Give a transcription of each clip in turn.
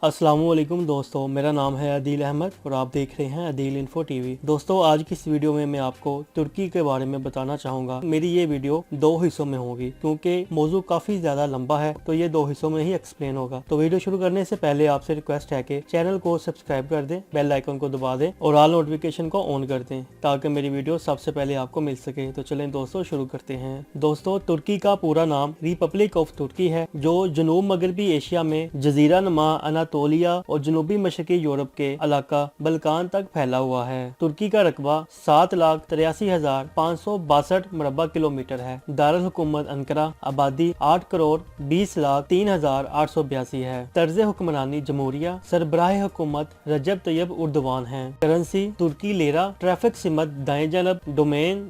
अस्सलामुअलैकुम दोस्तों, मेरा नाम है अदील अहमद और आप देख रहे हैं अदील इन्फो टीवी। दोस्तों, आज की इस वीडियो में मैं आपको तुर्की के बारे में बताना चाहूँगा। मेरी ये वीडियो दो हिस्सों में होगी क्योंकि मौजू काफ़ी ज़्यादा लंबा है, तो ये दो हिस्सों में ही एक्सप्लेन होगा। तो वीडियो शुरू करने से पहले आपसे रिक्वेस्ट है कि चैनल को सब्सक्राइब कर दें, बेल आइकन को दबा दें और ऑल नोटिफिकेशन को ऑन कर दें ताकि मेरी वीडियो सबसे पहले आपको मिल सके। तो चलें दोस्तों, शुरू करते हैं। दोस्तों, तुर्की का पूरा नाम रिपब्लिक ऑफ तुर्की है, जो जनूब मगरबी एशिया में जजीरा नुमा अनातोलिया और जनूबी मशरकी यूरोप के इलाका बल्कान तक फैला हुआ है। तुर्की का रकबा 7,83,562 मुरब्बा किलोमीटर है। दारुल हुकूमत अंकारा, आबादी 8,20,03,882 है। तर्ज हुक्मरानी जमहूरिया, सरबराह हुकूमत रजब तैयब उर्दवान है। करेंसी तुर्की लेरा, ट्रैफिक सिमत दाएं जनब, domain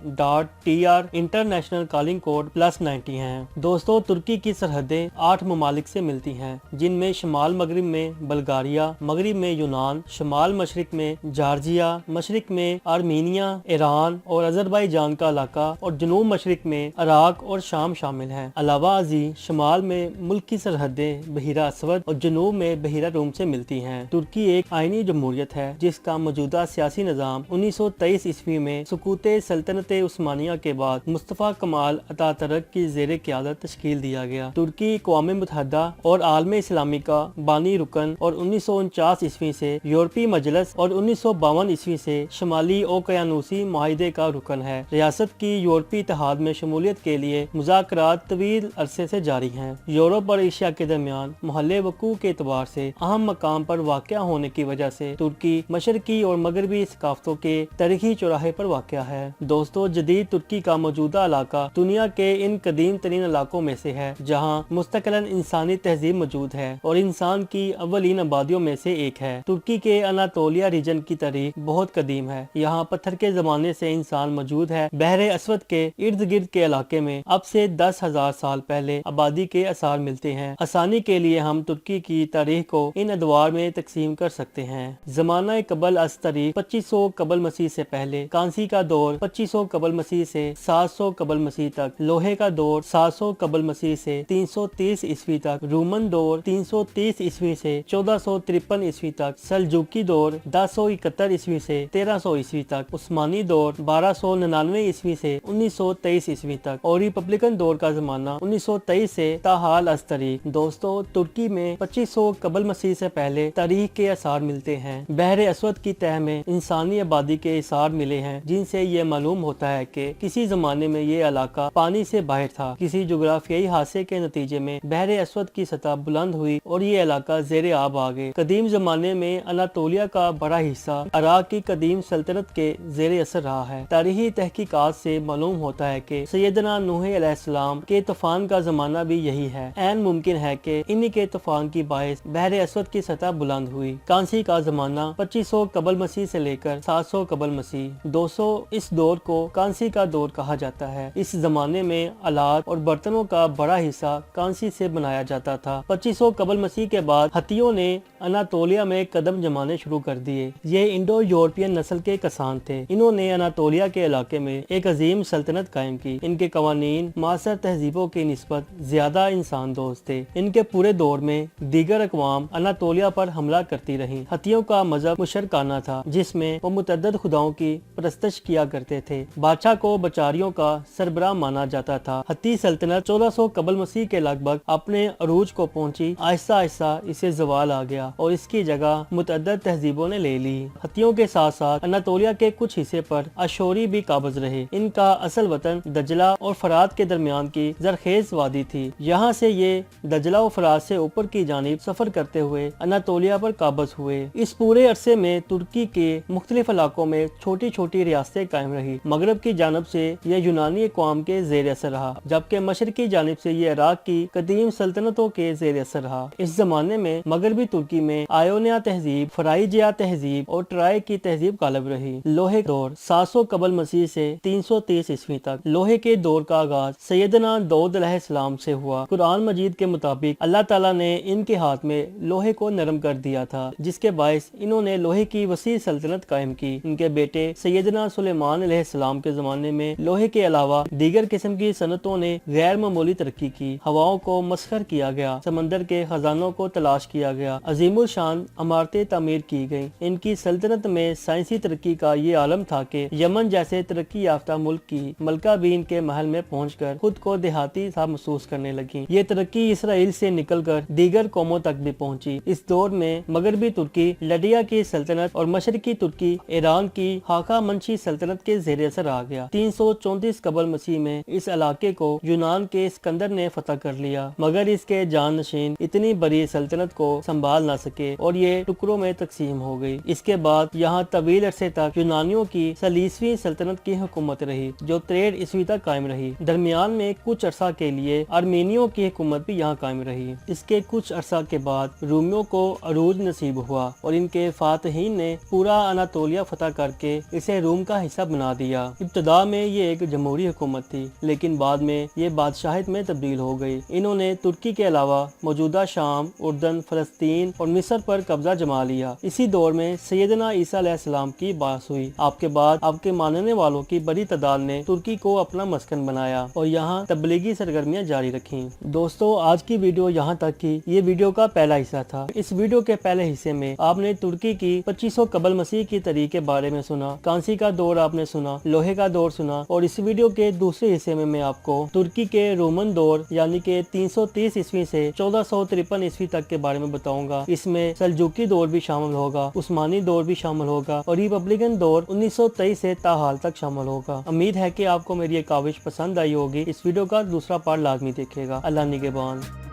.tr, international calling code +90 है। दोस्तों, तुर्की की सरहदें 8 ममालिक से मिलती हैं, जिनमें शमाल मगरिब में बल्गारिया, मगरिब में यूनान, शमाल मशरिक में जॉर्जिया, मशरिक में आर्मीनिया, ईरान और अजरबैजान का इलाका और जनूब मशरिक में इराक और शाम शामिल है। अलावा अजी शमाल में मुल्क की सरहदें बहिरा असवद और जनूब में बहिरा रूम से मिलती हैं। तुर्की एक आईनी जमहूरियत है जिसका मौजूदा सियासी निज़ाम 1923 ईस्वी में सुकूते सल्तनत उस्मानिया के बाद मुस्तफ़ा कमाल अतातुर्क की ज़ेरे क़यादत तश्कील दिया गया। तुर्की अक़वाम मुत्तहिदा और आलम इस्लामी का बानी रुकन और 1949 ईस्वी से यूरोपीय मजलिस और 1952 ईस्वी से शमाली ओकियानूसी मुआहिदे का रुकन है। रियासत की यूरोपीय इत्तेहाद में शमूलियत के लिए मुज़ाकरात तवील अरसे से जारी हैं। यूरोप और एशिया के दरमियान महल वकूअ के एतबार से अहम मकाम पर वाक़या होने की वजह से तुर्की मशरकी और मगरबी सकाफ़तों के तारीखी चौराहे पर वाक़या है। दोस्तों, जदीद तुर्की का मौजूदा इलाका दुनिया के इन कदीम तरीन इलाकों में से है जहाँ मुस्तकिलन इंसानी तहजीब मौजूद है और इंसान की अव्वलीन आबादियों में से एक है। तुर्की के अनातोलिया रीजन की तारीख बहुत कदीम है। यहाँ पत्थर के जमाने से इंसान मौजूद है। बहरे असवद के इर्द गिर्द के इलाके में अब से 10,000 साल पहले आबादी के आसार मिलते हैं। आसानी के लिए हम तुर्की की तारीख को इन अदवार में तकसीम कर सकते हैं। जमाना कबल अस तारीख 2500 कबल मसीह से पहले, कांसी का दौर 2500 कबल मसीह से 700 कबल मसीह तक, लोहे का दौर 700 कबल मसीह से 330 ईस्वी तक, रोमन दौर 330 ईस्वी से 1453 ईस्वी तक, सलजुकी दौर 1071 ईस्वी से 1300 ईस्वी तक, उस्मानी दौर 1299 ईस्वी से 1923 ईस्वी तक और रिपब्लिकन दौर का जमाना 1923 से ताहाल अस तारीख। दोस्तों, तुर्की में 2500 कबल मसीह से पहले तारीख के आसार मिलते हैं। बहरे असवद की तह में इंसानी आबादी के आसार मिले हैं, जिनसे ये मालूम होता है कि किसी जमाने में ये इलाका पानी से बाहर था। किसी जोग्राफियाई हादसे के नतीजे में बहरे असवद की सतह बुलंद हुई और ये इलाका ज़ेरे आब आ गए। कदीम जमाने में अनातोलिया का बड़ा हिस्सा इराक की कदीम सल्तनत के ज़ेरे असर रहा है। तारीखी तहकीकात से मालूम होता है कि सैयदना नूह अलैहिस्सलाम के तूफान का जमाना भी यही है। ऐन मुमकिन है कि इन्हीं के तूफान की बाइस बहरे असवद की सतह बुलंद हुई। कांसी का जमाना 2500 कबल मसीह से लेकर 700 कबल मसीह। 200 इस दौर को कांसी का दौर कहा जाता है। इस जमाने में आलात और बर्तनों का बड़ा हिस्सा कांसी से बनाया जाता था। 2500 कबल मसीह के बाद हत्तियों ने अनातोलिया में कदम जमाने शुरू कर दिए। ये इंडो यूरोपियन नस्ल के कसान थे। इन्होंने अनातोलिया के इलाके में एक अजीम सल्तनत कायम की। इनके कवानीन मासर तहजीबों की निस्बत ज्यादा इंसान दोस्त थे। इनके पूरे दौर में दीगर अकवाम अनातोलिया पर हमला करती रही। हत्तियों का मजहब मुशरकाना था, जिसमें वो मुतअद्दिद खुदाओं की परस्तश किया करते थे। बादशाह को बचारियों का सरबराह माना जाता था। हत्ती सल्तनत 1400 कबल मसीह के लगभग अपने अरूज को पहुंची। आहिस्ता आहिस्ता इसे जवाल आ गया और इसकी जगह मुतअद्दिद तहजीबों ने ले ली। हत्तियों के साथ साथ अनातोलिया के कुछ हिस्से पर अशोरी भी काबिज रहे। इनका असल वतन दजला और फरात के दरमियान की जरखेज वादी थी। यहाँ से ये दजला और फरात से ऊपर की जानिब सफर करते हुए अनातोलिया पर काबिज हुए। इस पूरे अरसे में तुर्की के मुख्तलिफ इलाकों में छोटी छोटी रियासतें कायम रही। मगरब की जानब से यह यूनानी अक़वाम के ज़ेर असर रहा, जबकि मशरकी जानिब से यह इराक की कदीम सल्तनतों के ज़ेर असर रहा। इस जमाने में मगरबी तुर्की में आयोनिया तहजीब, फराइजिया तहजीब और ट्राय की तहजीब गालिब रही। लोहे दौर 700 कबल मसीह से 330 ईस्वी तक। लोहे के दौर का आगाज सैयदना दाऊद अलैहिस्सलाम से हुआ। कुरान मजीद के मुताबिक अल्लाह ताला ने इनके हाथ में लोहे को नरम कर दिया था, जिसके बायस इन्होंने लोहे की वसी सल्तनत कायम की। इनके बेटे सैयदना सुलेमान अलैहिस्सलाम के जमाने में लोहे के अलावा दीगर किस्म की सनतों ने गैर मामूली तरक्की की। हवाओं को मसखर किया गया, समंदर के खजानों को तलाश किया کیا گیا। عظیم الشان عمارتیں تعمیر کی گئیں۔ ان کی سلطنت میں سائنسی ترقی کا یہ عالم تھا کہ یمن جیسے ترقی یافتہ ملک کی ملکہ بھی ان کے محل میں پہنچ کر خود کو دیہاتی سا محسوس کرنے لگیں۔ یہ ترقی اسرائیل سے نکل کر دیگر قوموں تک بھی پہنچی۔ اس دور میں مغربی ترکی لڈیا کی سلطنت اور مشرقی ترکی ایران کی ہاکا منشی سلطنت کے زیر اثر آ گیا۔ 334 قبل مسیح میں اس علاقے کو یونان کے اسکندر نے فتح کر لیا، مگر اس کے جانشین اتنی بڑی سلطنت کو سنبھال نہ سکے اور یہ ٹکڑوں میں تقسیم ہو گئی۔ اس کے بعد یہاں طویل عرصے تک یونانیوں کی سلیسویں سلطنت کی حکومت رہی جو 63 عیسوی تک قائم رہی۔ درمیان میں کچھ عرصہ کے لیے آرمینیوں کی حکومت بھی یہاں قائم رہی۔ اس کے کچھ عرصہ کے بعد رومیوں کو عروج نصیب ہوا اور ان کے فاتحین نے پورا اناطولیہ فتح کر کے اسے روم کا حصہ بنا دیا۔ ابتدا میں یہ ایک جمہوری حکومت تھی، لیکن بعد میں یہ بادشاہت میں تبدیل ہو گئی۔ انہوں نے ترکی کے علاوہ موجودہ شام، اردن، فلسطین اور مصر پر قبضہ جما لیا۔ اسی دور میں سیدنا عیسیٰ علیہ السلام کی بات ہوئی۔ آپ کے بعد آپ کے ماننے والوں کی بڑی تعداد نے ترکی کو اپنا مسکن بنایا اور یہاں تبلیغی سرگرمیاں جاری رکھیں۔ دوستو، آج کی ویڈیو یہاں تک کی۔ یہ ویڈیو کا پہلا حصہ تھا۔ اس ویڈیو کے پہلے حصے میں آپ نے ترکی کی 2500 قبل مسیح کی تاریخ کے بارے میں سنا، کانسی کا دور آپ نے سنا، لوہے کا دور سنا، اور اس ویڈیو کے دوسرے حصے میں آپ کو ترکی کے رومن دور یعنی کہ 330 عیسوی سے 1453 عیسوی تک کے بارے میں بتاؤں گا۔ اس میں سلجوقی دور بھی شامل ہوگا، عثمانی دور بھی شامل ہوگا اور ریپبلکن دور 1923 سے تاحال تک شامل ہوگا۔ امید ہے کہ آپ کو میری یہ کاوش پسند آئی ہوگی۔ اس ویڈیو کا دوسرا پارٹ لازمی دیکھے گا۔ اللہ نگہبان۔